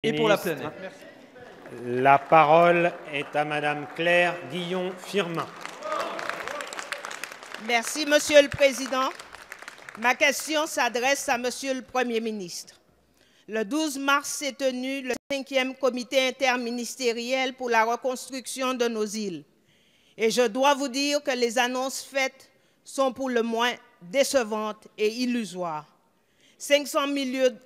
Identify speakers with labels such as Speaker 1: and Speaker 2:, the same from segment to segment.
Speaker 1: et pour la plénière.
Speaker 2: La parole est à Madame Claire Guillon-Firmin.
Speaker 3: Merci, Monsieur le Président. Ma question s'adresse à Monsieur le Premier ministre. Le 12 mars s'est tenu le 5e comité interministériel pour la reconstruction de nos îles. Et je dois vous dire que les annonces faites sont pour le moins décevantes et illusoires. 500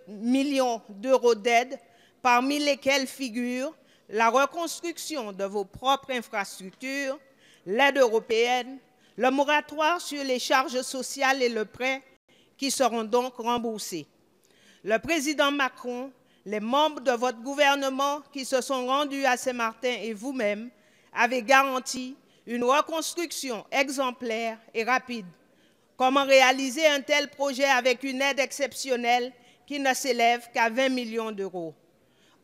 Speaker 3: millions d'euros d'aide, parmi lesquels figurent la reconstruction de vos propres infrastructures, l'aide européenne, le moratoire sur les charges sociales et le prêt qui seront donc remboursés. Le président Macron, les membres de votre gouvernement qui se sont rendus à Saint-Martin et vous-même avez garanti une reconstruction exemplaire et rapide. Comment réaliser un tel projet avec une aide exceptionnelle qui ne s'élève qu'à 20 millions d'euros?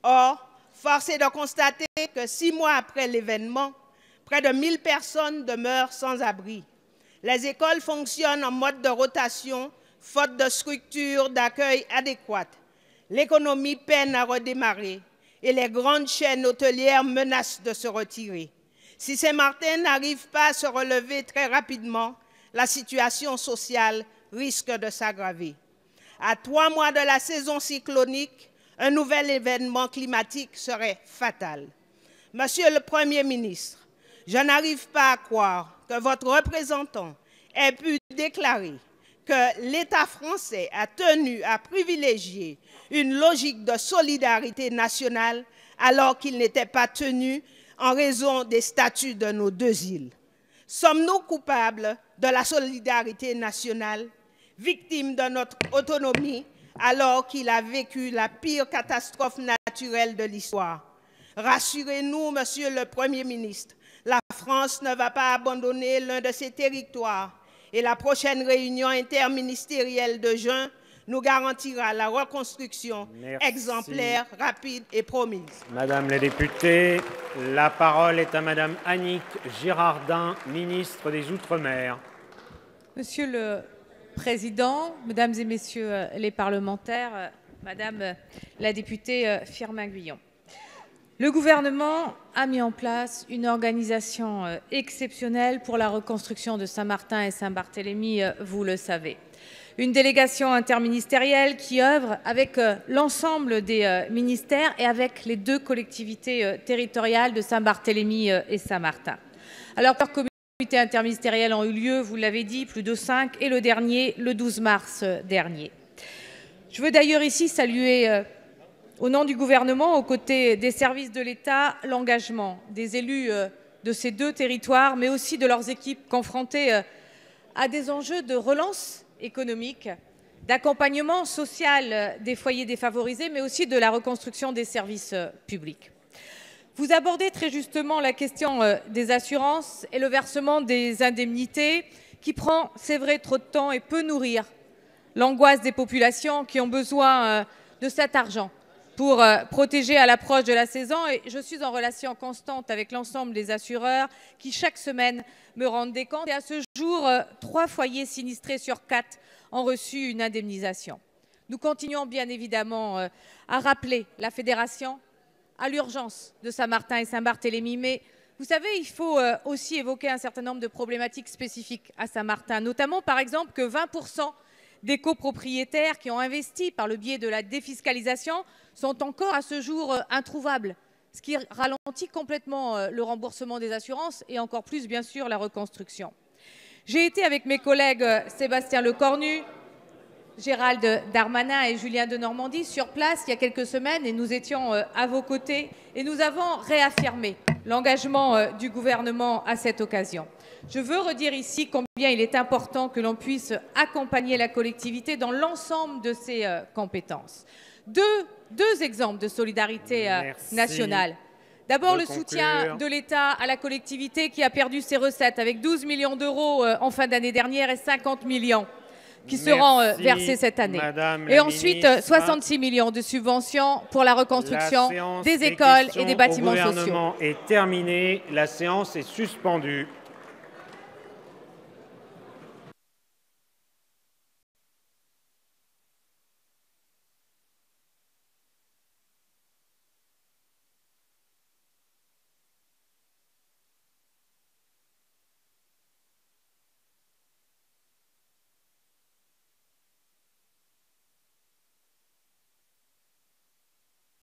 Speaker 3: Or, force est de constater que 6 mois après l'événement, près de 1000 personnes demeurent sans abri. Les écoles fonctionnent en mode de rotation, faute de structures d'accueil adéquates. L'économie peine à redémarrer et les grandes chaînes hôtelières menacent de se retirer. Si Saint-Martin n'arrive pas à se relever très rapidement, la situation sociale risque de s'aggraver. À 3 mois de la saison cyclonique, un nouvel événement climatique serait fatal. Monsieur le Premier ministre, je n'arrive pas à croire que votre représentant ait pu déclarer que l'État français a tenu à privilégier une logique de solidarité nationale alors qu'il n'était pas tenu en raison des statuts de nos 2 îles. Sommes-nous coupables de la solidarité nationale, victimes de notre autonomie alors qu'il a vécu la pire catastrophe naturelle de l'histoire? Rassurez-nous, Monsieur le Premier ministre, la France ne va pas abandonner l'un de ses territoires et la prochaine réunion interministérielle de juin nous garantira la reconstruction exemplaire, rapide et promise.
Speaker 2: Madame la députée, la parole est à Madame Annick Girardin, ministre des Outre-mer.
Speaker 4: Monsieur le Président, Mesdames et Messieurs les parlementaires, Madame la députée Firmin-Guillon, le gouvernement a mis en place une organisation exceptionnelle pour la reconstruction de Saint-Martin et Saint-Barthélemy, vous le savez. Une délégation interministérielle qui œuvre avec l'ensemble des ministères et avec les 2 collectivités territoriales de Saint-Barthélemy et Saint-Martin. Alors, plusieurs comités interministériels ont eu lieu, vous l'avez dit, plus de 5, et le dernier, le 12 mars dernier. Je veux d'ailleurs ici saluer, au nom du gouvernement, aux côtés des services de l'État, l'engagement des élus de ces 2 territoires, mais aussi de leurs équipes confrontées à des enjeux de relance économique, d'accompagnement social des foyers défavorisés, mais aussi de la reconstruction des services publics. Vous abordez très justement la question des assurances et le versement des indemnités qui prend, c'est vrai, trop de temps et peut nourrir l'angoisse des populations qui ont besoin de cet argent pour protéger à l'approche de la saison. Et je suis en relation constante avec l'ensemble des assureurs qui, chaque semaine, me rendent des comptes. Et à ce jour, 3 foyers sinistrés sur 4 ont reçu une indemnisation. Nous continuons bien évidemment à rappeler la Fédération à l'urgence de Saint-Martin et Saint-Barthélemy. Mais vous savez, il faut aussi évoquer un certain nombre de problématiques spécifiques à Saint-Martin, notamment par exemple que 20% des copropriétaires qui ont investi par le biais de la défiscalisation sont encore à ce jour introuvables, ce qui ralentit complètement le remboursement des assurances et encore plus, bien sûr, la reconstruction. J'ai été avec mes collègues Sébastien Lecornu, Gérald Darmanin et Julien Denormandie sur place il y a quelques semaines et nous étions à vos côtés et nous avons réaffirmé l'engagement du gouvernement à cette occasion. Je veux redire ici combien il est important que l'on puisse accompagner la collectivité dans l'ensemble de ses compétences. Deux exemples de solidarité nationale. D'abord, le soutien de l'État à la collectivité qui a perdu ses recettes avec 12 millions d'euros en fin d'année dernière et 50 millions qui seront versés cette année. Et ensuite, 66 millions de subventions pour la reconstruction des écoles et des bâtiments sociaux.
Speaker 2: Le gouvernement est terminé. La séance est suspendue.